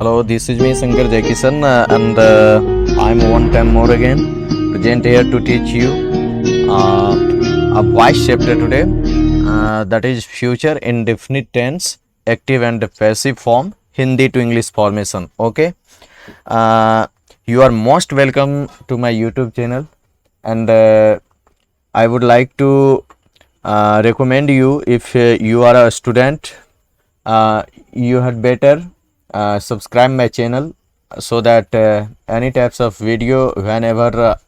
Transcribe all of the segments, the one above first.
Hello, this is me Shankar Jaikishan and I'm one time more again present here to teach you a voice chapter today, that is future indefinite tense, active and passive form, Hindi to English formation. Okay, you are most welcome to my YouTube channel, and I would like to recommend you, if you are a student, you had better subscribe my channel so that any types of video whenever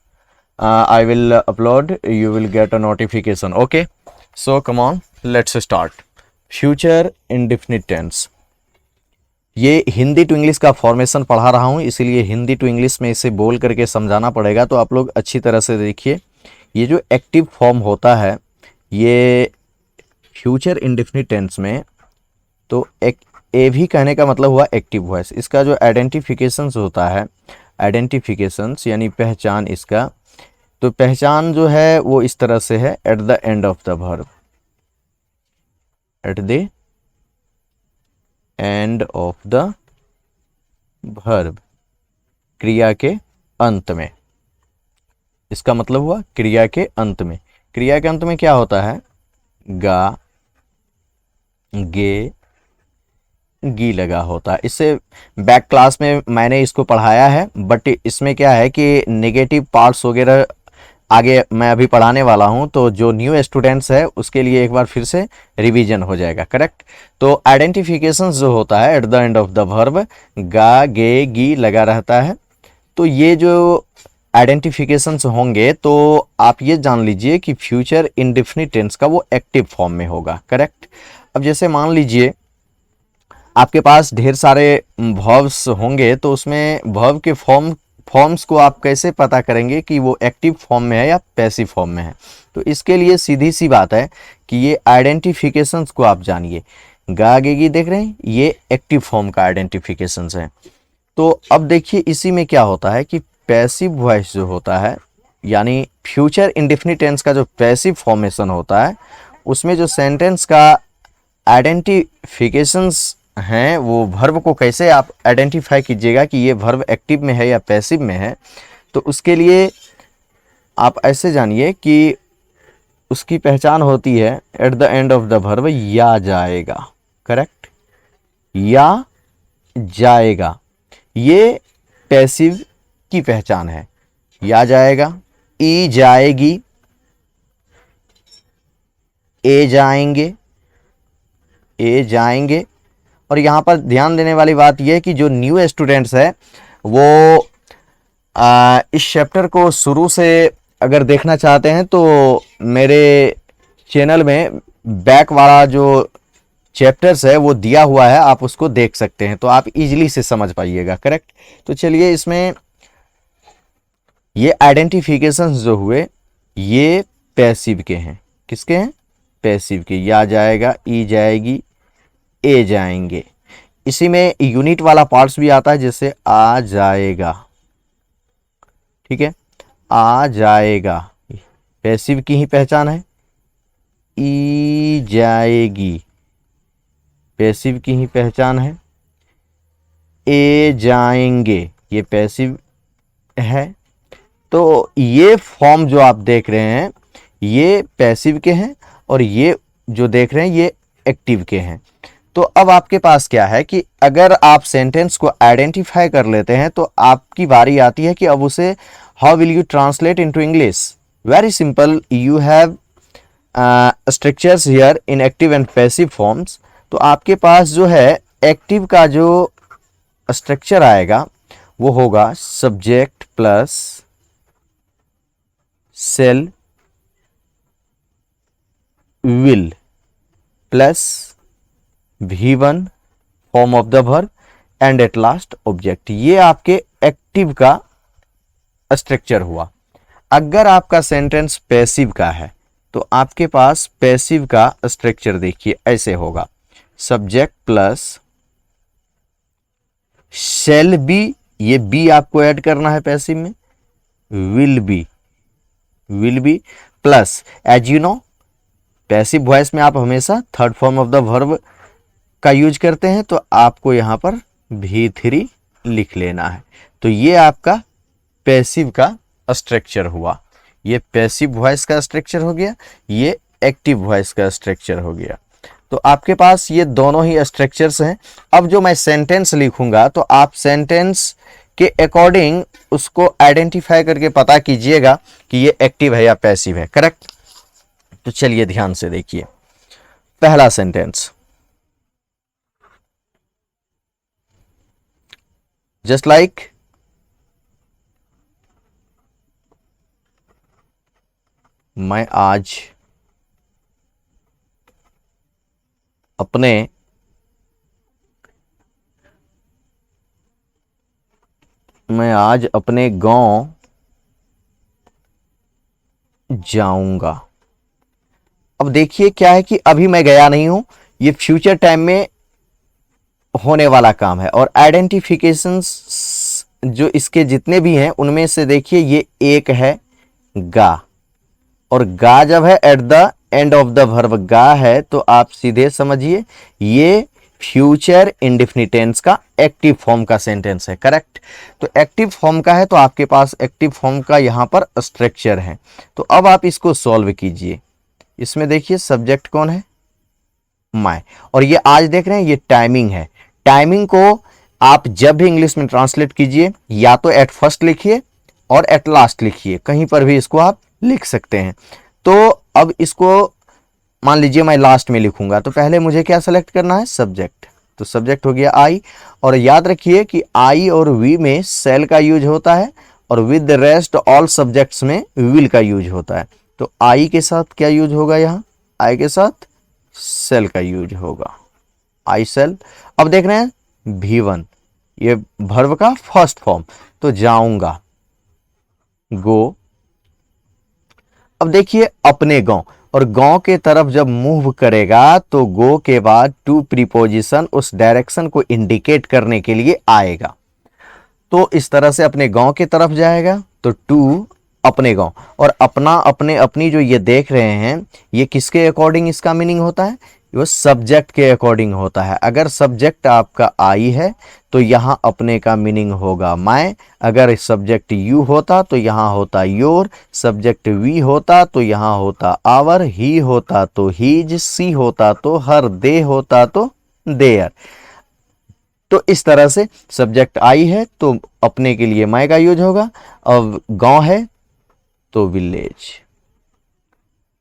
I will upload, you will get a notification. Okay, so come on, let's start. Future indefinite tense, ये Hindi to English का formation पढ़ा रहा हूँ, इसीलिए Hindi to English में इसे बोल करके समझाना पड़ेगा। तो आप लोग अच्छी तरह से देखिए, ये जो एक्टिव फॉर्म होता है ये फ्यूचर इंडेफिनिट टेंस में, तो एक ए भी कहने का मतलब हुआ एक्टिव वॉइस। इसका जो आइडेंटिफिकेशंस होता है, आइडेंटिफिकेशंस यानी पहचान इसका, तो पहचान जो है वो इस तरह से है, at the end of the verb, at the end of the verb, क्रिया के अंत में। इसका मतलब हुआ क्रिया के अंत में। क्रिया के अंत में क्या होता है? गा, गे, गी लगा होता है। इससे बैक क्लास में मैंने इसको पढ़ाया है, बट इसमें क्या है कि नेगेटिव पार्ट्स वगैरह आगे मैं अभी पढ़ाने वाला हूं, तो जो न्यू स्टूडेंट्स है उसके लिए एक बार फिर से रिवीजन हो जाएगा। करेक्ट। तो आइडेंटिफिकेशंस जो होता है at the end of the verb, गा, गे, गी लगा रहता है। तो ये जो आइडेंटिफिकेशंस होंगे तो आप ये जान लीजिए कि फ्यूचर इंडेफिनिट टेंस का वो एक्टिव फॉर्म में होगा। करेक्ट। अब जैसे मान लीजिए आपके पास ढेर सारे वर्ब्स होंगे, तो उसमें वर्ब के फॉर्म्स को आप कैसे पता करेंगे कि वो एक्टिव फॉर्म में है या पैसिव फॉर्म में है? तो इसके लिए सीधी सी बात है कि ये आइडेंटिफिकेशंस को आप जानिए। गा, गे, गी देख रहे हैं, ये एक्टिव फॉर्म का आइडेंटिफिकेशंस है। तो अब देखिए इसी में क्या होता है कि पैसिव वॉइस जो होता है, यानी फ्यूचर इंडेफिनिट टेंस का जो पैसिव फॉर्मेशन होता है, उसमें जो सेंटेंस का आइडेंटिफिकेशंस हैं, वो वर्ब को कैसे आप आइडेंटिफाई कीजिएगा कि ये वर्ब एक्टिव में है या पैसिव में है? तो उसके लिए आप ऐसे जानिए कि उसकी पहचान होती है at the end of the verb, या जाएगा। करेक्ट, या जाएगा, ये पैसिव की पहचान है। या जाएगा, ई जाएगी, ए जाएंगे, ए जाएंगे। और यहाँ पर ध्यान देने वाली बात यह है कि जो न्यू स्टूडेंट्स है वो इस चैप्टर को शुरू से अगर देखना चाहते हैं तो मेरे चैनल में बैक वाला जो चैप्टर्स है वो दिया हुआ है, आप उसको देख सकते हैं, तो आप इजीली से समझ पाइएगा। करेक्ट। तो चलिए, इसमें ये आइडेंटिफिकेशंस जो हुए ये पैसिव के हैं। किसके हैं? पैसिव के। या जाएगा, ई जाएगी, ए जाएंगे। इसी में यूनिट वाला पार्ट्स भी आता है, जैसे आ जाएगा। ठीक है, आ जाएगा, पैसिव की ही पहचान है। ई जाएगी, पैसिव की ही पहचान है। ए जाएंगे, ये पैसिव है। तो ये फॉर्म जो आप देख रहे हैं ये पैसिव के हैं, और ये जो देख रहे हैं ये एक्टिव के हैं। तो अब आपके पास क्या है कि अगर आप सेंटेंस को आइडेंटिफाई कर लेते हैं तो आपकी बारी आती है कि अब उसे how will you translate into English? Very simple, you have structures here in active and passive forms. तो आपके पास जो है एक्टिव का जो स्ट्रक्चर आएगा वो होगा subject plus shall will plus V1 form of the verb and at last object. ये आपके एक्टिव का स्ट्रक्चर हुआ। अगर आपका सेंटेंस पैसिव का है तो आपके पास पैसिव का स्ट्रक्चर देखिए ऐसे होगा, सब्जेक्ट प्लस शैल बी, ये बी आपको ऐड करना है पैसिव में, will be plus, as you know passive voice में आप हमेशा third form of the verb का यूज करते हैं, तो आपको यहां पर V3 लिख लेना है। तो ये आपका पैसिव का स्ट्रक्चर हुआ, ये पैसिव वॉइस का स्ट्रक्चर हो गया, ये एक्टिव वॉइस का स्ट्रक्चर हो गया। तो आपके पास ये दोनों ही स्ट्रक्चर्स हैं। अब जो मैं सेंटेंस लिखूंगा तो आप सेंटेंस के अकॉर्डिंग उसको आइडेंटिफाई करके पता कीजिएगा कि ये एक्टिव है या पैसिव है। करेक्ट? तो चलिए ध्यान से देखिए। पहला सेंटेंस, जस्ट लाइक मैं आज अपने गांव जाऊंगा। अब देखिए क्या है कि अभी मैं गया नहीं हूं, ये फ्यूचर टाइम में होने वाला काम है। और आइडेंटिफिकेशंस जो इसके जितने भी हैं उनमें से देखिए ये एक है गा, और गा जब है at the end of the verb गा है तो आप सीधे समझिए ये फ्यूचर इंडेफिनिट टेंस का एक्टिव फॉर्म का सेंटेंस है। करेक्ट? तो एक्टिव फॉर्म का है तो आपके पास एक्टिव फॉर्म का यहां पर स्ट्रक्चर है। तो अब आप इसको सॉल्व कीजिए। इसमें देखिए सब्जेक्ट कौन है? मैं। और ये आज देख रहे हैं ये टाइमिंग है। टाइमिंग को आप जब भी इंग्लिश में ट्रांसलेट कीजिए या तो एट फर्स्ट लिखिए और एट लास्ट लिखिए, कहीं पर भी इसको आप लिख सकते हैं। तो अब इसको मान लीजिए मैं लास्ट में लिखूंगा तो पहले मुझे क्या सेलेक्ट करना है? सब्जेक्ट। तो सब्जेक्ट हो गया आई, और याद रखिए कि आई और वी में सेल का यूज होता है और with the rest all subjects में विल का यूज होता है। तो आई के साथ क्या यूज होगा? यहाँ आई के साथ सेल का यूज होगा, आई सेल। अब देख रहे हैं V1 ये वर्ब का फर्स्ट फॉर्म, तो जाऊंगा गो। अब देखिए अपने गांव, और गांव के तरफ जब मूव करेगा तो गो के बाद टू प्रीपोजिशन उस डायरेक्शन को इंडिकेट करने के लिए आएगा। तो इस तरह से अपने गांव के तरफ जाएगा तो टू अपने गांव, और अपना अपने अपनी जो ये देख रहे हैं ये किसके अकॉर्डिंग इसका मीनिंग होता है? वो सब्जेक्ट के अकॉर्डिंग होता है। अगर सब्जेक्ट आपका आई है तो यहाँ अपने का मीनिंग होगा मैं, अगर सब्जेक्ट यू होता तो यहाँ होता योर, सब्जेक्ट वी होता तो यहाँ होता आवर, ही होता तो हीज, सी होता तो हर, दे होता तो देयर। तो इस तरह से सब्जेक्ट आई है तो अपने के लिए मैं का यूज होगा, अब गांव है तो विलेज।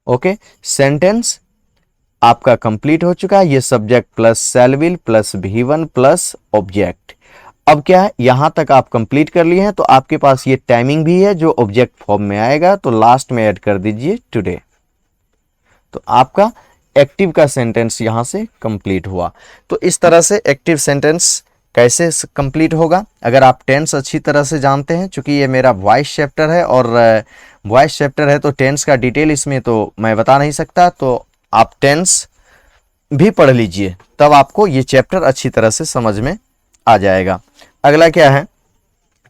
ओके, सेंटेंस आपका कंप्लीट हो चुका है। ये subject plus shell will plus V1 plus object. अब क्या है, यहां तक आप कंप्लीट कर लिए हैं तो आपके पास ये टाइमिंग भी है जो ऑब्जेक्ट फॉर्म में आएगा, तो लास्ट में ऐड कर दीजिए टुडे। तो आपका एक्टिव का सेंटेंस यहां से कंप्लीट हुआ। तो इस तरह से एक्टिव सेंटेंस कैसे कंप्लीट होगा, अगर आप टेंस अच्छी तरह से जानते हैं, चूंकि ये मेरा वॉइस चैप्टर है और वॉइस चैप्टर है तो टेंस का डिटेल इसमें तो मैं बता नहीं सकता, तो आप टेंस भी पढ़ लीजिए तब आपको ये चैप्टर अच्छी तरह से समझ में आ जाएगा। अगला क्या है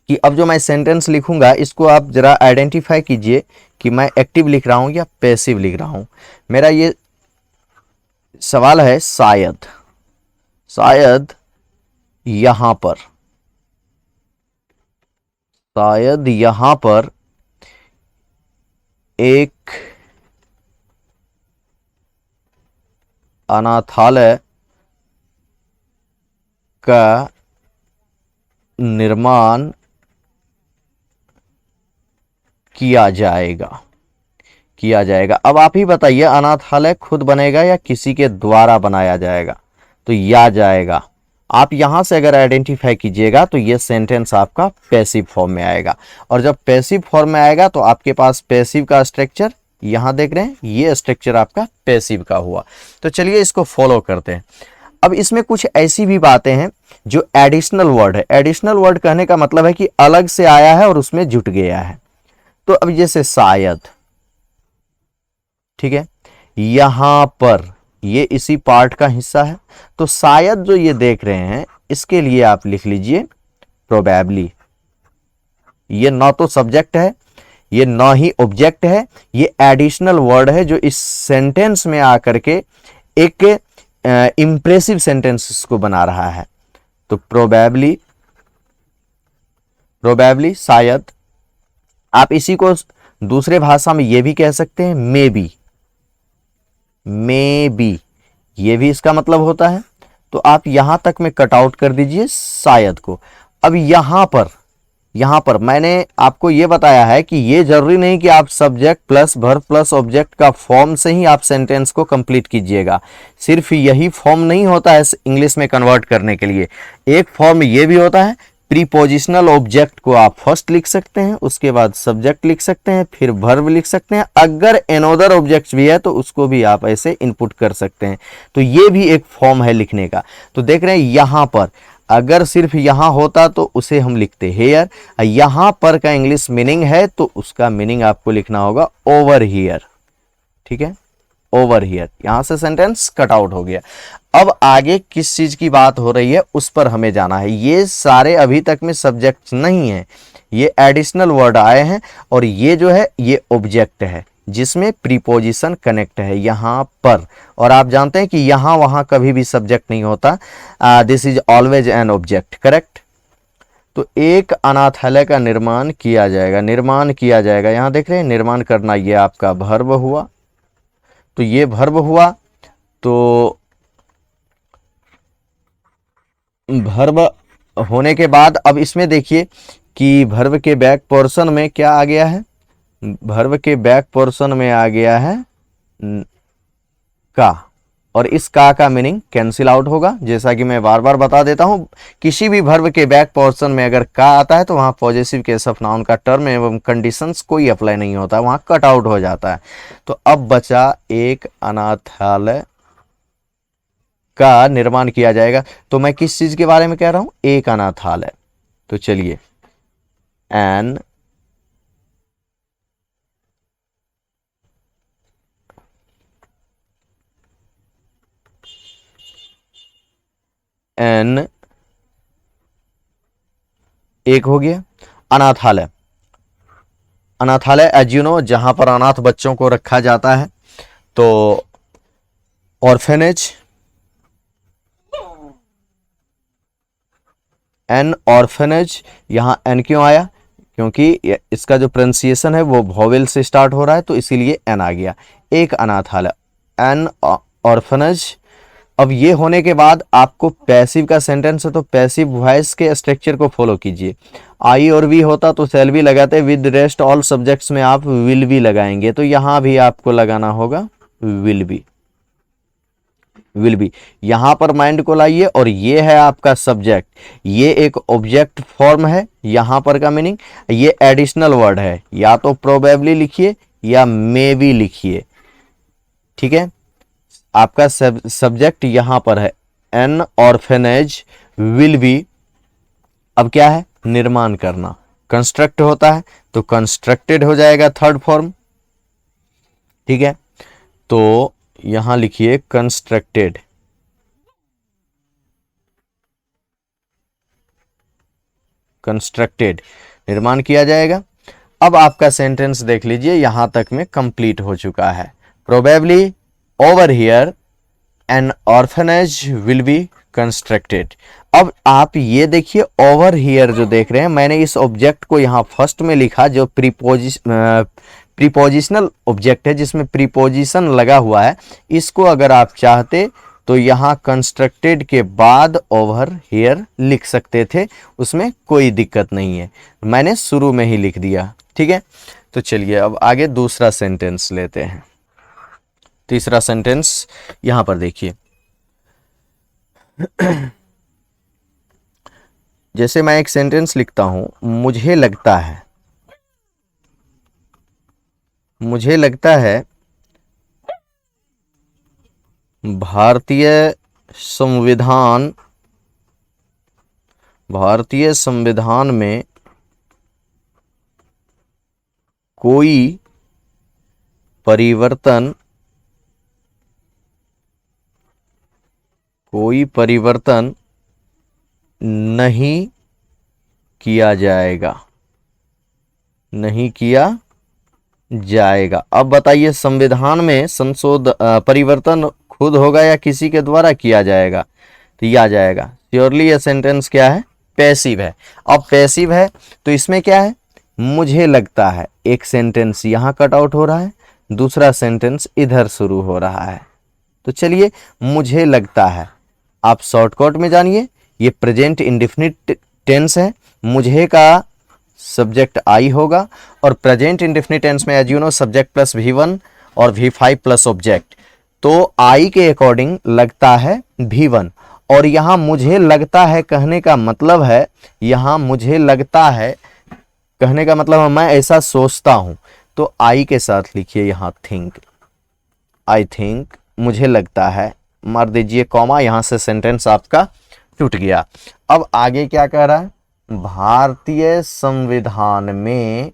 कि अब जो मैं सेंटेंस लिखूंगा इसको आप जरा आइडेंटिफाई कीजिए कि मैं एक्टिव लिख रहा हूं या पैसिव लिख रहा हूं। मेरा ये सवाल है शायद, शायद यहां पर, शायद यहां पर एक अनाथालय का निर्माण किया जाएगा, किया जाएगा। अब आप ही बताइए अनाथालय खुद बनेगा या किसी के द्वारा बनाया जाएगा? तो या जाएगा। आप यहां से अगर आइडेंटिफाई कीजिएगा तो ये सेंटेंस आपका पैसिव फॉर्म में आएगा, और जब पैसिव फॉर्म में आएगा तो आपके पास पैसिव का स्ट्रक्चर यहां देख रहे हैं, ये स्ट्रक्चर आपका पैसिव का हुआ। तो चलिए इसको फॉलो करते हैं। अब इसमें कुछ ऐसी भी बातें हैं जो एडिशनल वर्ड है। एडिशनल वर्ड कहने का मतलब है कि अलग से आया है और उसमें जुट गया है। तो अब जैसे शायद, ठीक है, यहां पर ये इसी पार्ट का हिस्सा है, तो शायद जो ये देख रहे हैं इसके लिए आप लिख लीजिए प्रोबेबली। ये ना तो सब्जेक्ट है, ये ना ही ऑब्जेक्ट है, ये एडिशनल वर्ड है जो इस सेंटेंस में आकर के एक इंप्रेसिव सेंटेंस को बना रहा है। तो प्रोबेबली, प्रोबेबली शायद। आप इसी को दूसरे भाषा में ये भी कह सकते हैं मे बी, मे बी, ये भी इसका मतलब होता है। तो आप यहां तक में कट आउट कर दीजिए शायद को। अब यहां पर मैंने आपको ये बताया है कि ये जरूरी नहीं कि आप subject plus verb plus object का फॉर्म से ही आप सेंटेंस को कंप्लीट कीजिएगा। सिर्फ यही फॉर्म नहीं होता है इंग्लिश में कन्वर्ट करने के लिए, एक फॉर्म ये भी होता है। प्रीपोजिशनल ऑब्जेक्ट को आप फर्स्ट लिख सकते हैं, उसके बाद सब्जेक्ट लिख सकते हैं, फिर वर्ब लिख सकते हैं। अगर एनोदर ऑब्जेक्ट भी है तो उसको भी आप ऐसे इनपुट कर सकते हैं। तो ये भी एक फॉर्म है लिखने का। तो देख रहे हैं यहां पर अगर सिर्फ यहां होता तो उसे हम लिखते हेयर, यहां पर का इंग्लिश मीनिंग है तो उसका मीनिंग आपको लिखना होगा ओवर हियर। ठीक है, ओवर हियर। यहां से सेंटेंस कट आउट हो गया। अब आगे किस चीज की बात हो रही है उस पर हमें जाना है। ये सारे अभी तक में सब्जेक्ट नहीं है, ये एडिशनल वर्ड आए हैं और ये जो है ये ऑब्जेक्ट है जिसमें प्रीपोजिशन कनेक्ट है यहां पर। और आप जानते हैं कि यहां वहां कभी भी सब्जेक्ट नहीं होता, this is always an object, correct. तो एक अनाथालय का निर्माण किया जाएगा, निर्माण किया जाएगा। यहां देख रहे हैं निर्माण करना, ये आपका वर्ब हुआ। तो ये वर्ब हुआ, तो वर्ब होने के बाद अब इसमें देखिए कि वर्ब के बैक पोर्शन में क्या आ गया है, वर्ब के बैक पोर्शन में आ गया है का, और इस का मीनिंग कैंसिल आउट होगा। जैसा कि मैं बार बार बता देता हूं, किसी भी वर्ब के बैक पोर्शन में अगर का आता है तो वहां पॉजिटिव केस ऑफ नाउन का टर्म एवं कंडीशंस कोई अप्लाई नहीं होता, वहां कट आउट हो जाता है। तो अब बचा एक अनाथालय का निर्माण किया जाएगा। तो मैं किस चीज के बारे में कह रहा हूं, एक अनाथालय। तो चलिए एन एन एक हो गया अनाथालय। अनाथालय एज यू नो जहां पर अनाथ बच्चों को रखा जाता है। तो ऑर्फेनेज, एन ऑर्फेनेज, यहां एन क्यों आया, क्योंकि इसका जो प्रोनाउंसिएशन है वो वॉवेल से स्टार्ट हो रहा है तो इसीलिए एन आ गया। एक अनाथालय, एन ऑर्फेनेज। अब ये होने के बाद आपको पैसिव का सेंटेंस है तो पैसिव वॉइस के स्ट्रक्चर को फॉलो कीजिए। आई और वी होता तो शैल बी लगाते, विद रेस्ट ऑल सब्जेक्ट्स में आप विल बी लगाएंगे। तो यहां भी आपको लगाना होगा विल बी, विल बी। यहां पर माइंड को लाइए और ये है आपका सब्जेक्ट, ये एक ऑब्जेक्ट फॉर्म है। यहां पर का मीनिंग ये एडिशनल वर्ड है, या तो प्रोबेबली लिखिए या मे बी लिखिए। ठीक है, आपका सब्जेक्ट यहां पर है एन ऑर्फेनेज विल बी। अब क्या है, निर्माण करना, कंस्ट्रक्ट होता है तो कंस्ट्रक्टेड हो जाएगा थर्ड फॉर्म। ठीक है, तो यहां लिखिए कंस्ट्रक्टेड, कंस्ट्रक्टेड निर्माण किया जाएगा। अब आपका सेंटेंस देख लीजिए, यहां तक में कंप्लीट हो चुका है। Probably over here an orphanage will be constructed. अब आप ये देखिए ओवर हियर जो देख रहे हैं, मैंने इस ऑब्जेक्ट को यहां फर्स्ट में लिखा जो प्रीपोजिशनल ऑब्जेक्ट है जिसमें प्रीपोजिशन लगा हुआ है। इसको अगर आप चाहते तो यहां कंस्ट्रक्टेड के बाद ओवर हियर लिख सकते थे, उसमें कोई दिक्कत नहीं है, मैंने शुरू में ही लिख दिया। ठीक है, तो चलिए अब आगे दूसरा सेंटेंस लेते हैं। तीसरा सेंटेंस यहां पर देखिए, जैसे मैं एक सेंटेंस लिखता हूं, मुझे लगता है, मुझे लगता है भारतीय संविधान, भारतीय संविधान में कोई परिवर्तन, कोई परिवर्तन नहीं किया जाएगा, नहीं किया जाएगा। अब बताइए संविधान में परिवर्तन खुद होगा या किसी के द्वारा किया जाएगा, तो यह आ जाएगा श्योरली ये सेंटेंस क्या है, पैसिव है। अब पैसिव है तो इसमें क्या है, मुझे लगता है, एक सेंटेंस यहां कट आउट हो रहा है, दूसरा सेंटेंस इधर शुरू हो रहा है। तो चलिए, मुझे लगता है, आप शॉर्टकट में जानिए, ये प्रेजेंट इंडेफिनिट टेंस है, मुझे का सब्जेक्ट आई होगा, और प्रेजेंट इंडेफिनिट टेंस में as you know subject plus V1 और V5 प्लस ऑब्जेक्ट। तो आई के अकॉर्डिंग लगता है V1, और यहां मुझे लगता है कहने का मतलब है, यहां मुझे लगता है कहने का मतलब है मैं ऐसा सोचता हूं, तो आई के साथ लिखिए यहां थिंक, आई थिंक, मुझे लगता है, मार दीजिए कॉमा, यहां से सेंटेंस आपका टूट गया। अब आगे क्या कह रहा है, भारतीय संविधान में,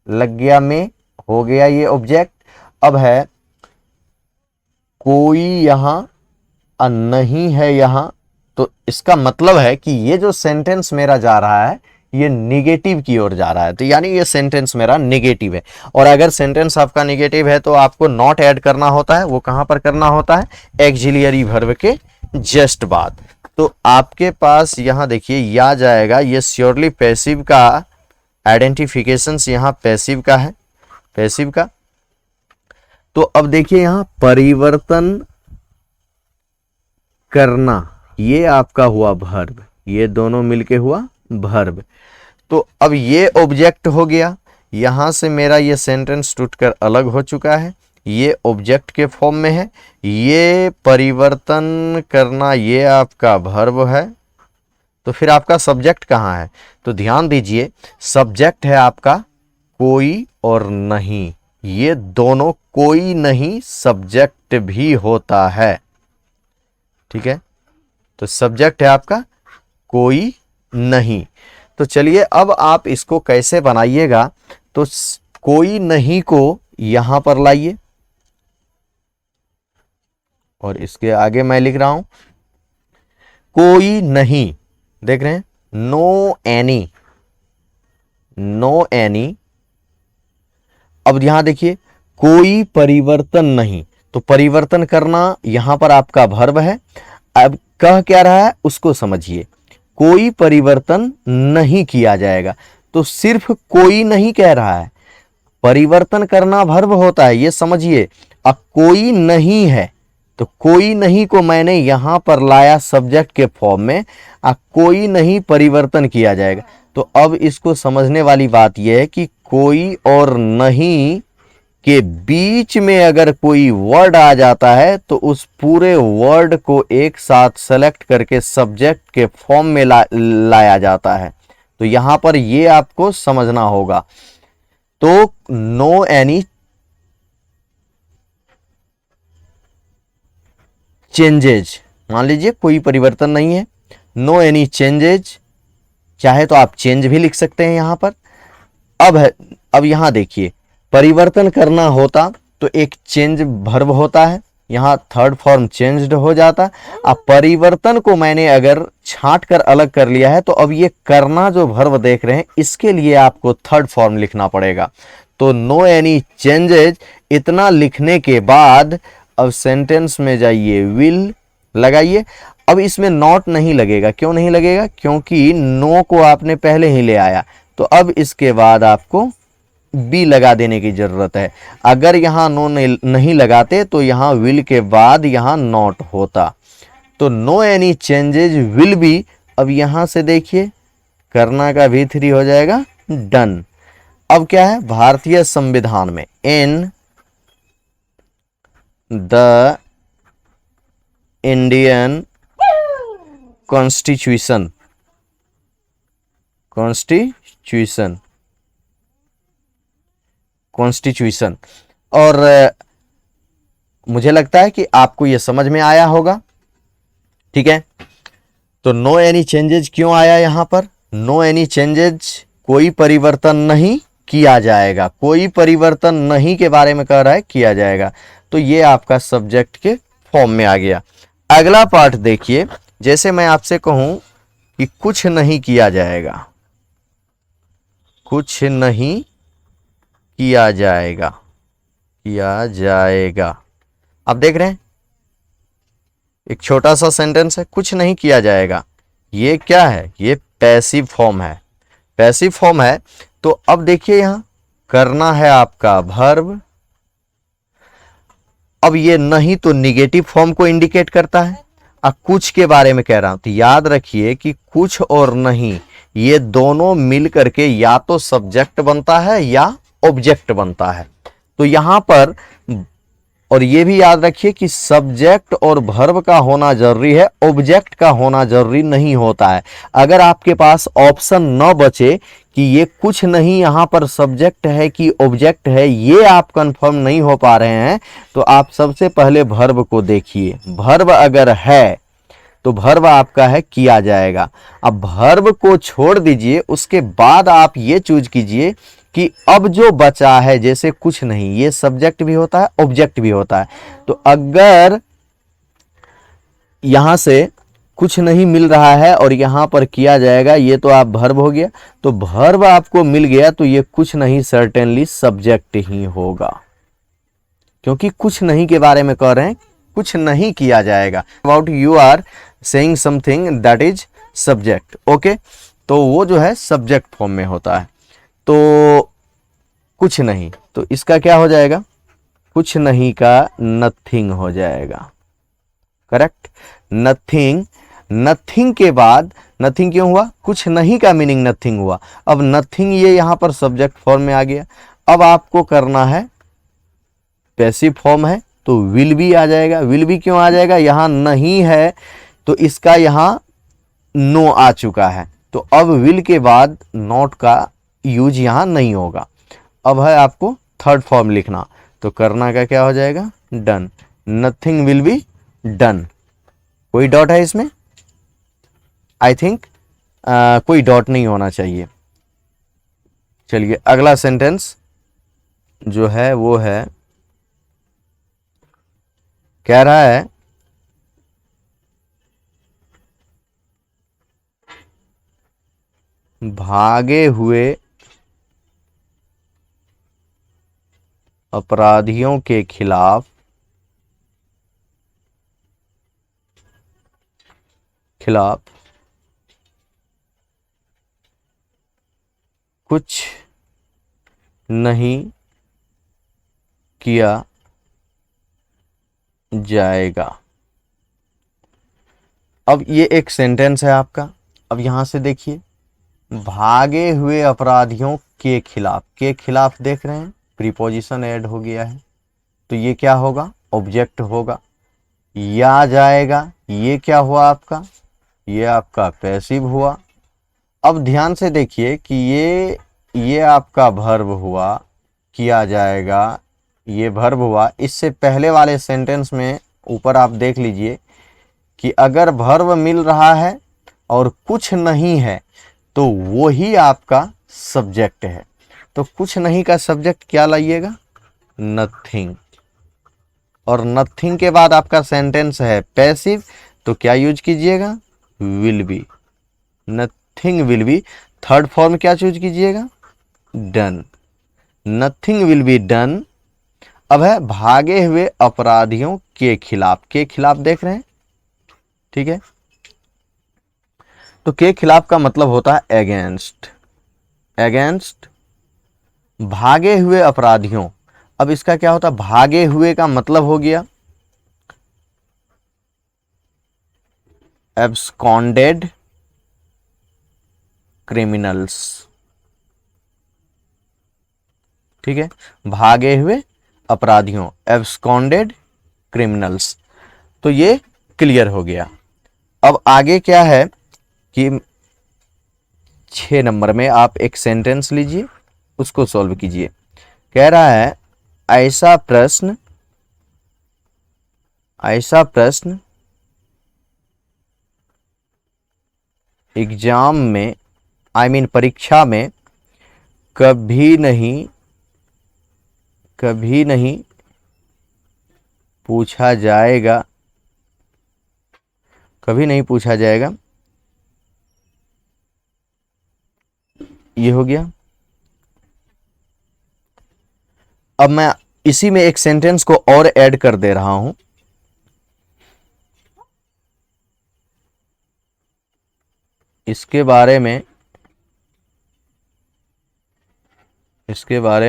लग गया में, हो गया ये ऑब्जेक्ट। अब है कोई यहां नहीं है यहां, तो इसका मतलब है कि ये जो सेंटेंस मेरा जा रहा है ये निगेटिव की ओर जा रहा है, तो यानी ये सेंटेंस मेरा निगेटिव है। और अगर सेंटेंस आपका निगेटिव है तो आपको नॉट ऐड करना होता है, वो कहां पर करना होता है, एक्सिलियरी वर्ब के जस्ट बाद। तो आपके पास यहां देखिए या जाएगा, ये श्योरली पैसिव का आइडेंटिफिकेशन यहां पैसिव का है, पैसिव का। तो अब देखिए यहां परिवर्तन करना, ये आपका हुआ वर्ब, ये दोनों मिलके हुआ वर्ब। तो अब ये ऑब्जेक्ट हो गया, यहां से मेरा ये सेंटेंस टूटकर अलग हो चुका है, ये ऑब्जेक्ट के फॉर्म में है, ये परिवर्तन करना ये आपका वर्ब है। तो फिर आपका सब्जेक्ट कहाँ है, तो ध्यान दीजिए, सब्जेक्ट है आपका कोई और नहीं, ये दोनों, कोई नहीं सब्जेक्ट भी होता है, ठीक है। तो सब्जेक्ट है आपका कोई नहीं। तो चलिए अब आप इसको कैसे बनाइएगा, तो कोई नहीं को यहां पर लाइए, और इसके आगे मैं लिख रहा हूं कोई नहीं, देख रहे हैं, नो एनी, नो एनी। अब यहां देखिए कोई परिवर्तन नहीं, तो परिवर्तन करना यहां पर आपका वर्ब है। अब कह क्या रहा है उसको समझिए, कोई परिवर्तन नहीं किया जाएगा, तो सिर्फ कोई नहीं कह रहा है, परिवर्तन करना वर्ब होता है, ये समझिए। अब कोई नहीं है, तो कोई नहीं को मैंने यहां पर लाया सब्जेक्ट के फॉर्म में, कोई नहीं परिवर्तन किया जाएगा। तो अब इसको समझने वाली बात यह है कि कोई और नहीं के बीच में अगर कोई वर्ड आ जाता है तो उस पूरे वर्ड को एक साथ सेलेक्ट करके सब्जेक्ट के फॉर्म में लाया जाता है। तो यहां पर ये आपको समझना होगा। तो नो एनी चेंजेज, मान लीजिए कोई परिवर्तन नहीं है, नो एनी चेंजेज, चाहे तो आप चेंज भी लिख सकते हैं यहां पर। अब यहां देखिए, परिवर्तन करना होता तो एक चेंज वर्ब होता है, यहां थर्ड फॉर्म चेंज्ड हो जाता। अब परिवर्तन को मैंने अगर छांट कर अलग कर लिया है, तो अब ये करना जो वर्ब देख रहे हैं इसके लिए आपको थर्ड फॉर्म लिखना पड़ेगा। तो नो एनी चेंजेज, इतना लिखने के बाद अब सेंटेंस में जाइए, विल लगाइए। अब इसमें नॉट नहीं लगेगा, क्यों नहीं लगेगा, क्योंकि नो को आपने पहले ही ले आया। तो अब इसके बाद आपको बी लगा देने की जरूरत है। अगर यहां नो नहीं लगाते तो यहां विल के बाद यहां नॉट होता। तो no any changes will be, अब यहां से देखिए करना का V3 हो जाएगा डन। अब क्या है, भारतीय संविधान में, in the Indian constitution, constitution, constitution. और मुझे लगता है कि आपको यह समझ में आया होगा, ठीक है। तो नो एनी चेंजेज क्यों आया यहां पर, नो एनी चेंजेज, कोई परिवर्तन नहीं किया जाएगा, कोई परिवर्तन नहीं के बारे में कह रहा है, किया जाएगा। तो ये आपका सब्जेक्ट के फॉर्म में आ गया। अगला पार्ट देखिए, जैसे मैं आपसे कहूं कि कुछ नहीं किया जाएगा, कुछ नहीं किया जाएगा, किया जाएगा। आप देख रहे हैं एक छोटा सा सेंटेंस है, कुछ नहीं किया जाएगा, ये क्या है, ये पैसिव फॉर्म है, पैसिव फॉर्म है। तो अब देखिए यहां करना है आपका वर्ब। अब ये नहीं तो निगेटिव फॉर्म को इंडिकेट करता है। अब कुछ के बारे में कह रहा हूं तो याद रखिए कि कुछ और नहीं ये दोनों मिल करके या तो सब्जेक्ट बनता है या ऑब्जेक्ट बनता है। तो यहां पर और ये भी याद रखिए कि सब्जेक्ट और वर्ब का होना जरूरी है, ऑब्जेक्ट का होना जरूरी नहीं होता है। अगर आपके पास ऑप्शन न बचे कि ये कुछ नहीं यहां पर सब्जेक्ट है कि ऑब्जेक्ट है, ये आप कंफर्म नहीं हो पा रहे हैं, तो आप सबसे पहले वर्ब को देखिए। वर्ब अगर है तो वर्ब आपका है किया जाएगा। अब वर्ब को छोड़ दीजिए, उसके बाद आप ये चूज कीजिए कि अब जो बचा है, जैसे कुछ नहीं, ये सब्जेक्ट भी होता है ऑब्जेक्ट भी होता है। तो अगर यहां से कुछ नहीं मिल रहा है और यहां पर किया जाएगा, ये तो आप वर्ब हो गया। तो वर्ब आपको मिल गया तो ये कुछ नहीं सर्टेनली सब्जेक्ट ही होगा, क्योंकि कुछ नहीं के बारे में कह रहे हैं, कुछ नहीं किया जाएगा। About you are saying something that is subject, okay. तो वो जो है सब्जेक्ट फॉर्म में होता है। तो कुछ नहीं, तो इसका क्या हो जाएगा, कुछ नहीं का नथिंग हो जाएगा, करेक्ट। नथिंग, नथिंग के बाद नथिंग क्यों हुआ, कुछ नहीं का मीनिंग नथिंग हुआ। अब नथिंग ये यहां पर सब्जेक्ट फॉर्म में आ गया। अब आपको करना है, पैसिव फॉर्म है तो विल बी आ जाएगा। विल बी क्यों आ जाएगा, यहां नहीं है तो इसका यहां नो आ चुका है, तो अब विल के बाद नॉट का यूज यहां नहीं होगा। अब है आपको थर्ड फॉर्म लिखना, तो करना का क्या हो जाएगा, done. Nothing will be done. कोई डॉट है इसमें, आई थिंक कोई डॉट नहीं होना चाहिए। चलिए अगला सेंटेंस जो है वो है, कह रहा है भागे हुए अपराधियों के खिलाफ कुछ नहीं किया जाएगा। अब ये एक सेंटेंस है आपका। अब यहां से देखिए, भागे हुए अपराधियों के खिलाफ देख रहे हैं, प्रीपोजिशन ऐड हो गया है, तो ये क्या होगा, ऑब्जेक्ट होगा। या जाएगा, ये क्या हुआ आपका, ये आपका पैसिव हुआ। अब ध्यान से देखिए कि ये आपका वर्ब हुआ, किया जाएगा, ये वर्ब हुआ। इससे पहले वाले सेंटेंस में ऊपर आप देख लीजिए कि अगर वर्ब मिल रहा है और कुछ नहीं है तो वो ही आपका सब्जेक्ट है। तो कुछ नहीं का सब्जेक्ट क्या लाइएगा, नथिंग। और नथिंग के बाद आपका सेंटेंस है पैसिव, तो क्या यूज कीजिएगा, will be. Nothing will be. Third form क्या चूज कीजिएगा, done. Nothing will be done. अब है भागे हुए अपराधियों के खिलाफ देख रहे हैं, ठीक है। तो के खिलाफ का मतलब होता है अगेंस्ट भागे हुए अपराधियों। अब इसका क्या होता है, भागे हुए का मतलब हो गया एब्सकॉन्डेड क्रिमिनल्स, ठीक है। भागे हुए अपराधियों, एब्सकॉन्डेड क्रिमिनल्स। तो ये क्लियर हो गया। अब आगे क्या है कि 6 नंबर में आप एक सेंटेंस लीजिए, उसको सॉल्व कीजिए। कह रहा है ऐसा प्रश्न एग्जाम में, परीक्षा में कभी नहीं पूछा जाएगा, ये हो गया। अब मैं इसी में एक सेंटेंस को और ऐड कर दे रहा हूं, इसके बारे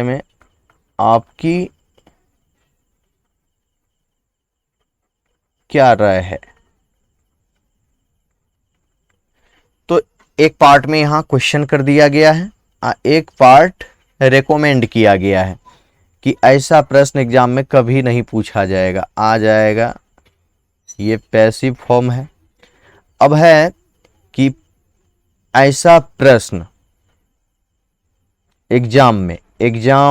में आपकी क्या राय है। तो एक पार्ट में यहां क्वेश्चन कर दिया गया है, एक पार्ट रेकमेंड किया गया है कि ऐसा प्रश्न एग्जाम में कभी नहीं पूछा जाएगा, आ जाएगा। ये पैसिव फॉर्म है। अब है कि ऐसा प्रश्न एग्जाम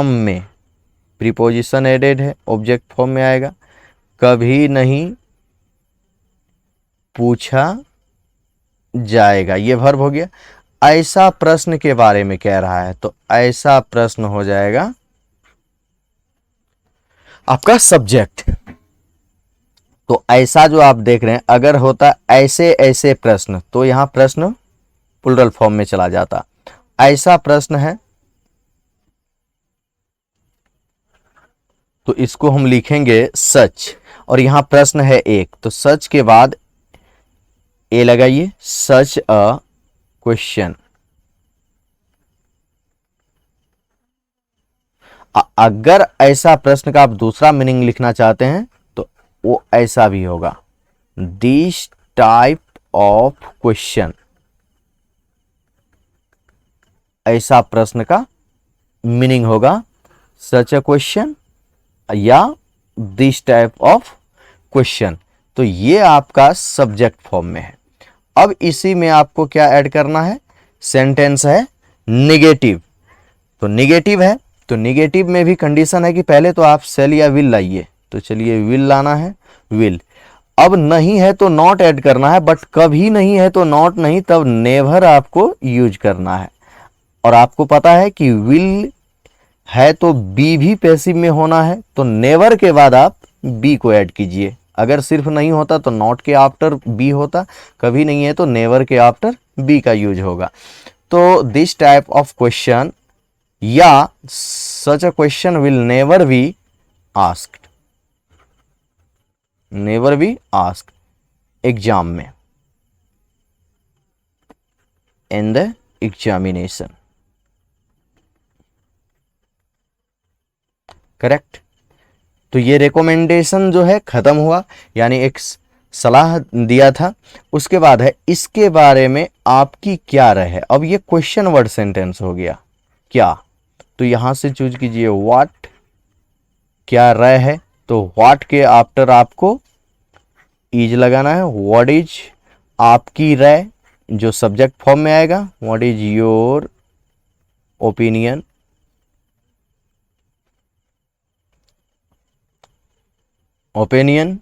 में प्रीपोजिशन एडेड है, ऑब्जेक्ट फॉर्म में आएगा, कभी नहीं पूछा जाएगा, ये वर्ब हो गया। ऐसा प्रश्न के बारे में कह रहा है, तो ऐसा प्रश्न हो जाएगा आपका सब्जेक्ट। तो ऐसा जो आप देख रहे हैं, अगर होता ऐसे ऐसे प्रश्न तो यहां प्रश्न प्लूरल फॉर्म में चला जाता। ऐसा प्रश्न है तो इसको हम लिखेंगे सच, और यहां प्रश्न है एक, तो सच के बाद ए लगाइए, सच अ क्वेश्चन। अगर ऐसा प्रश्न का आप दूसरा मीनिंग लिखना चाहते हैं तो वो ऐसा भी होगा, दिस टाइप ऑफ क्वेश्चन। ऐसा प्रश्न का मीनिंग होगा सच अ क्वेश्चन या दिस टाइप ऑफ क्वेश्चन। तो ये आपका सब्जेक्ट फॉर्म में है। अब इसी में आपको क्या ऐड करना है, सेंटेंस है निगेटिव। तो निगेटिव है, तो निगेटिव में भी कंडीशन है कि पहले तो आप सेल या विल लाइए। तो चलिए विल लाना है, विल। अब नहीं है तो नॉट ऐड करना है, बट कभी नहीं है तो नॉट नहीं, तब नेवर आपको यूज करना है। और आपको पता है कि विल है तो बी भी पैसिव में होना है, तो नेवर के बाद आप बी को ऐड कीजिए। अगर सिर्फ नहीं होता तो नॉट के आफ्टर बी होता, कभी नहीं है तो नेवर के आफ्टर बी का यूज होगा। तो दिस टाइप ऑफ क्वेश्चन या such a question will never be asked, never be asked exam में, इन द एग्जामिनेशन। करेक्ट। तो ये रिकमेंडेशन जो है खत्म हुआ, यानी एक सलाह दिया था। उसके बाद है इसके बारे में आपकी क्या राय है। अब ये क्वेश्चन वर्ड सेंटेंस हो गया क्या, तो यहां से चूज कीजिए व्हाट, क्या राय है। तो व्हाट के आफ्टर आपको इज लगाना है, व्हाट इज आपकी राय, जो सब्जेक्ट फॉर्म में आएगा, what is your opinion. Opinion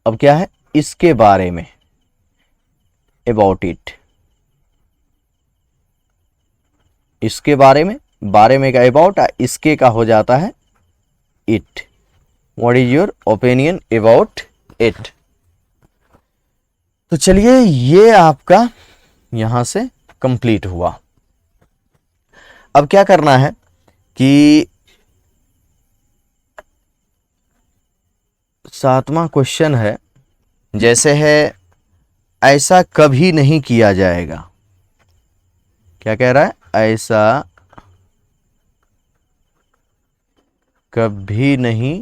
अब क्या है, इसके बारे में, अबाउट इट। इसके बारे में का अबाउट, इसके का हो जाता है it. What is your opinion about it. तो चलिए ये आपका यहां से कंप्लीट हुआ। अब क्या करना है कि 7वां क्वेश्चन है, जैसे है ऐसा कभी नहीं किया जाएगा। क्या कह रहा है, ऐसा कभी नहीं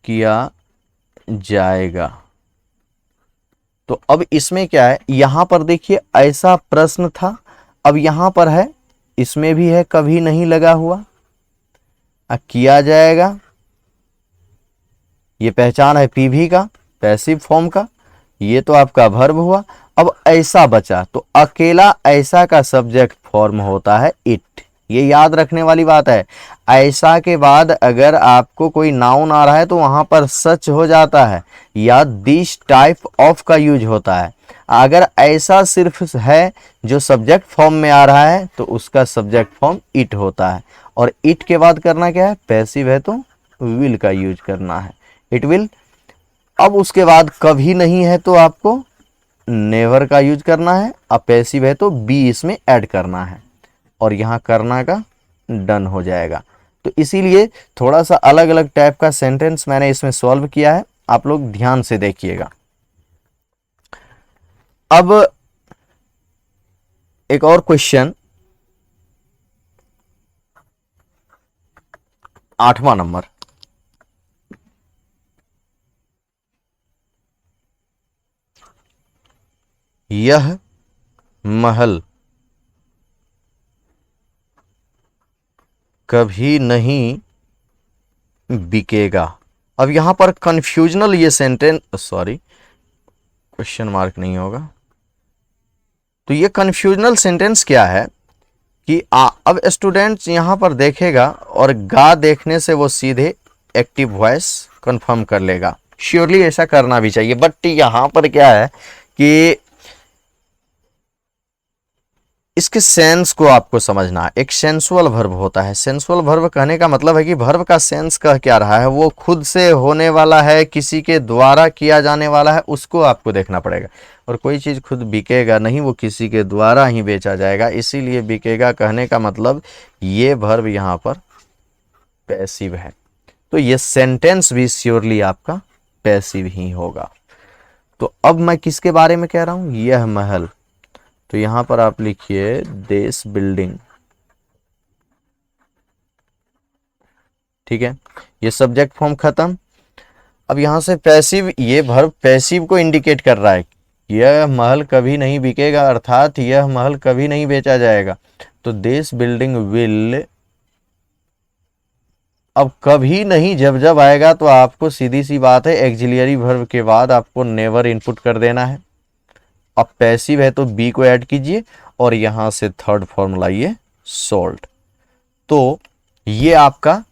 किया जाएगा। तो अब इसमें क्या है, यहां पर देखिए ऐसा प्रश्न था, अब यहां पर है, इसमें भी है कभी नहीं लगा हुआ, किया जाएगा। ये पहचान है पीवी का, पैसिव फॉर्म का, ये तो आपका वर्ब हुआ। अब ऐसा बचा, तो अकेला ऐसा का सब्जेक्ट फॉर्म होता है इट। ये याद रखने वाली बात है। ऐसा के बाद अगर आपको कोई नाउन आ रहा है तो वहां पर सच हो जाता है या दिस टाइप ऑफ का यूज होता है। अगर ऐसा सिर्फ है जो सब्जेक्ट फॉर्म में आ रहा है तो उसका सब्जेक्ट फॉर्म इट होता है। और इट के बाद करना क्या है, पैसिव है तो विल का यूज करना है, इट विल। अब उसके बाद कभी नहीं है तो आपको नेवर का यूज करना है, अब पैसिव है तो बी इसमें ऐड करना है, और यहां करना का डन हो जाएगा। तो इसीलिए थोड़ा सा अलग अलग टाइप का सेंटेंस मैंने इसमें सॉल्व किया है, आप लोग ध्यान से देखिएगा। अब एक और क्वेश्चन, 8वां नंबर। यह महल कभी नहीं बिकेगा। अब यहां पर कंफ्यूजनल ये सेंटेंस, सॉरी क्वेश्चन मार्क नहीं होगा, तो ये कंफ्यूजनल सेंटेंस क्या है कि अब स्टूडेंट्स यहां पर देखेगा और गा देखने से वो सीधे एक्टिव वॉइस कंफर्म कर लेगा। श्योरली ऐसा करना भी चाहिए, बट यहां पर क्या है कि इसके सेंस को आपको समझना है। एक सेंसुअल वर्ब होता है। सेंसुअल वर्ब कहने का मतलब है कि वर्ब का सेंस कह क्या रहा है, वो खुद से होने वाला है, किसी के द्वारा किया जाने वाला है, उसको आपको देखना पड़ेगा। और कोई चीज़ खुद बिकेगा नहीं, वो किसी के द्वारा ही बेचा जाएगा। इसीलिए बिकेगा कहने का मतलब ये वर्ब यहाँ पर पैसिव है, तो ये सेंटेंस भी श्योरली आपका पैसिव ही होगा। तो अब मैं किसके बारे में कह रहा हूं, यह महल, तो यहां पर आप लिखिए देश बिल्डिंग, ठीक है। ये सब्जेक्ट फॉर्म खत्म। अब यहां से पैसिव, ये वर्ब पैसिव को इंडिकेट कर रहा है, यह महल कभी नहीं बिकेगा, अर्थात यह महल कभी नहीं बेचा जाएगा। तो देश बिल्डिंग विल, अब कभी नहीं जब जब आएगा तो आपको सीधी सी बात है एक्सिलियरी वर्ब के बाद आपको नेवर इनपुट कर देना है। अब पैसिव है तो बी को ऐड कीजिए और यहां से थर्ड फॉर्म लाइए सोल्ड। तो ये आपका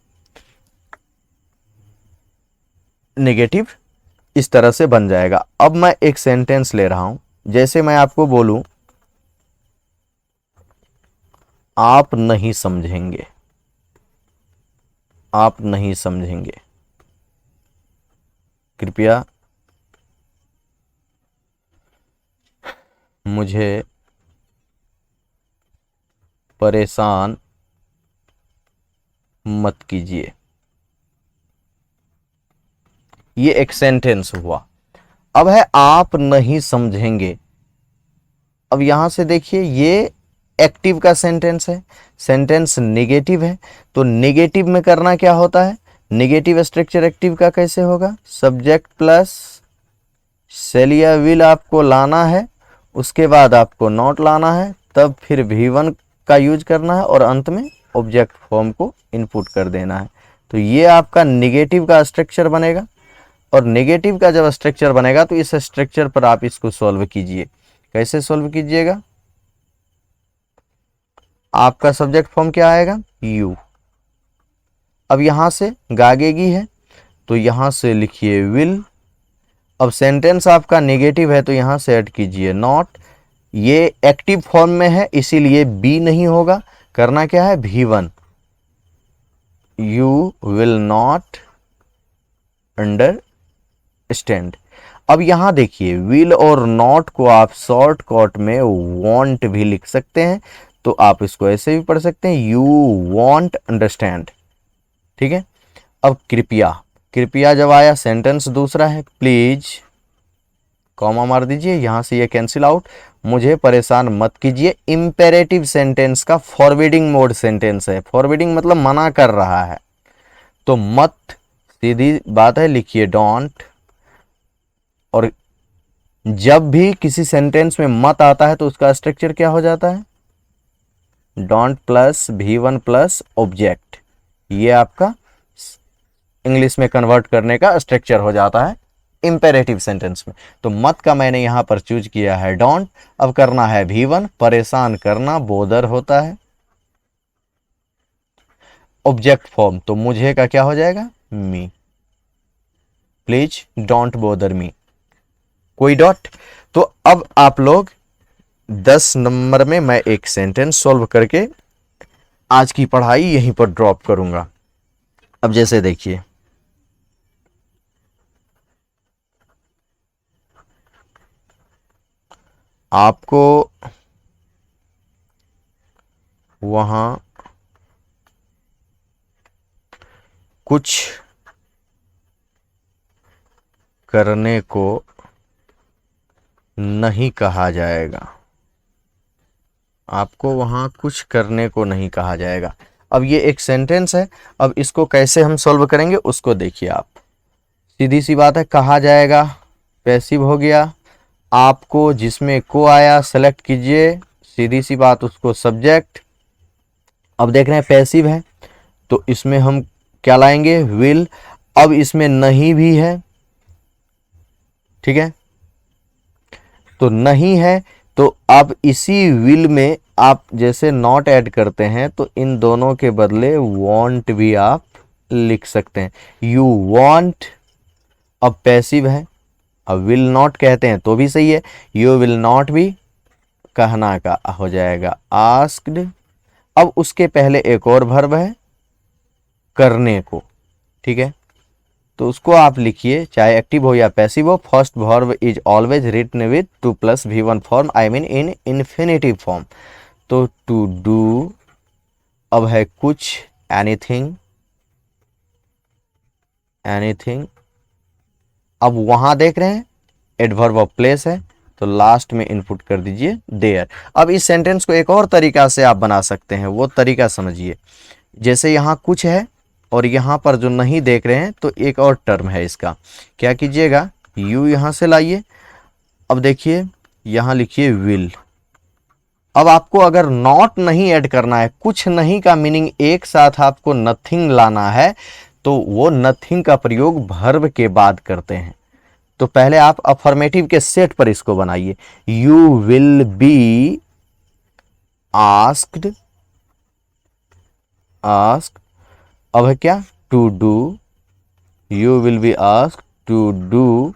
नेगेटिव इस तरह से बन जाएगा। अब मैं एक सेंटेंस ले रहा हूं, जैसे मैं आपको बोलूं आप नहीं समझेंगे, आप नहीं समझेंगे, कृपया मुझे परेशान मत कीजिए। ये एक सेंटेंस हुआ। अब है आप नहीं समझेंगे। अब यहां से देखिए ये एक्टिव का सेंटेंस है, सेंटेंस नेगेटिव है, तो नेगेटिव में करना क्या होता है, नेगेटिव स्ट्रक्चर एक्टिव का कैसे होगा, सब्जेक्ट प्लस शेल या विल आपको लाना है, उसके बाद आपको नॉट लाना है, तब फिर V1 का यूज करना है और अंत में ऑब्जेक्ट फॉर्म को इनपुट कर देना है। तो ये आपका नेगेटिव का स्ट्रक्चर बनेगा। और नेगेटिव का जब स्ट्रक्चर बनेगा तो इस स्ट्रक्चर पर आप इसको सॉल्व कीजिए। कैसे सॉल्व कीजिएगा, आपका सब्जेक्ट फॉर्म क्या आएगा, यू। अब यहां से गागेगी है तो यहां से लिखिए विल। अब सेंटेंस आपका नेगेटिव है तो यहां से ऐड कीजिए नॉट। ये एक्टिव फॉर्म में है इसीलिए बी नहीं होगा, करना क्या है V1, you will not understand. अब यहां देखिए विल और नॉट को आप शॉर्ट कट में वांट भी लिख सकते हैं, तो आप इसको ऐसे भी पढ़ सकते हैं, यू वांट अंडरस्टैंड, ठीक है। अब कृपया, कृपया जब आया सेंटेंस दूसरा है, प्लीज कॉमा मार दीजिए, यहां से ये कैंसिल आउट, मुझे परेशान मत कीजिए। इंपेरेटिव सेंटेंस का फॉरवर्डिंग मोड सेंटेंस है, फॉरवर्डिंग मतलब मना कर रहा है, तो मत सीधी बात है लिखिए डोंट। और जब भी किसी सेंटेंस में मत आता है तो उसका स्ट्रक्चर क्या हो जाता है, don't plus V1 plus object. ये आपका इंग्लिश में कन्वर्ट करने का स्ट्रक्चर हो जाता है इंपेरेटिव सेंटेंस में। तो मत का मैंने यहां पर चूज किया है डोंट। अब करना है V1, परेशान करना बोदर होता है, ऑब्जेक्ट फॉर्म तो मुझे का क्या हो जाएगा, मी, प्लीज डोंट बोदर मी, कोई डॉट। तो अब आप लोग 10 नंबर में मैं एक सेंटेंस सॉल्व करके आज की पढ़ाई यहीं पर ड्रॉप करूंगा। अब जैसे देखिए, आपको वहां कुछ करने को नहीं कहा जाएगा, आपको वहां कुछ करने को नहीं कहा जाएगा। अब ये एक सेंटेंस है, अब इसको कैसे हम सॉल्व करेंगे उसको देखिए आप। सीधी सी बात है, कहा जाएगा पैसिव हो गया, आपको जिसमें को आया सेलेक्ट कीजिए, सीधी सी बात उसको सब्जेक्ट। अब देख रहे हैं पैसिव है तो इसमें हम क्या लाएंगे, विल। अब इसमें नहीं भी है, ठीक है, तो नहीं है तो अब इसी विल में आप जैसे नॉट ऐड करते हैं तो इन दोनों के बदले वांट भी आप लिख सकते हैं, यू वांट। अब पैसिव है, अब विल नॉट कहते हैं तो भी सही है, यू विल नॉट भी कहना का हो जाएगा आस्क्ड। अब उसके पहले एक और वर्ब है करने को, ठीक है, तो उसको आप लिखिए, चाहे एक्टिव हो या पैसिव हो, first verb is always written with to plus V1 form, I mean in infinitive form. तो टू डू, अब है कुछ, एनीथिंग, एनीथिंग। अब वहां देख रहे हैं एडवर्ब ऑफ प्लेस है तो लास्ट में इनपुट कर दीजिए देयर। अब इस सेंटेंस को एक और तरीका से आप बना सकते हैं, वो तरीका समझिए। जैसे यहाँ कुछ है और यहाँ पर जो नहीं देख रहे हैं तो एक और टर्म है इसका, क्या कीजिएगा, यू यहाँ से लाइए, अब देखिए यहाँ लिखिए विल। अब आपको अगर नॉट नहीं ऐड करना है, कुछ नहीं का मीनिंग एक साथ आपको नथिंग लाना है, तो वो नथिंग का प्रयोग वर्ब के बाद करते हैं। तो पहले आप अफर्मेटिव के सेट पर इसको बनाइए, you will be asked, ask. अब है क्या, to do, you will be asked to do.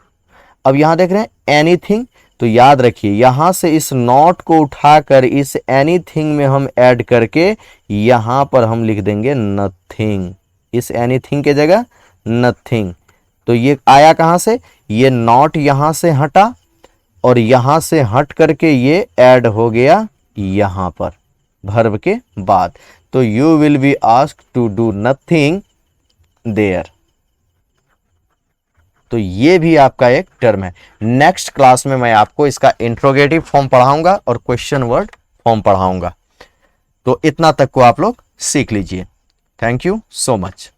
अब यहां देख रहे हैं एनीथिंग, तो याद रखिए यहां से इस नॉट को उठाकर इस एनीथिंग में हम ऐड करके यहां पर हम लिख देंगे नथिंग, इस एनीथिंग के जगह नथिंग। तो ये आया कहां से, ये नॉट यहां से हटा और यहां से हट करके ये ऐड हो गया यहां पर वर्ब के बाद। तो you will be asked to do nothing there. तो ये भी आपका एक टर्म है। नेक्स्ट क्लास में मैं आपको इसका इंट्रोगेटिव फॉर्म पढ़ाऊंगा और क्वेश्चन वर्ड फॉर्म पढ़ाऊंगा। तो इतना तक को आप लोग सीख लीजिए। Thank you so much.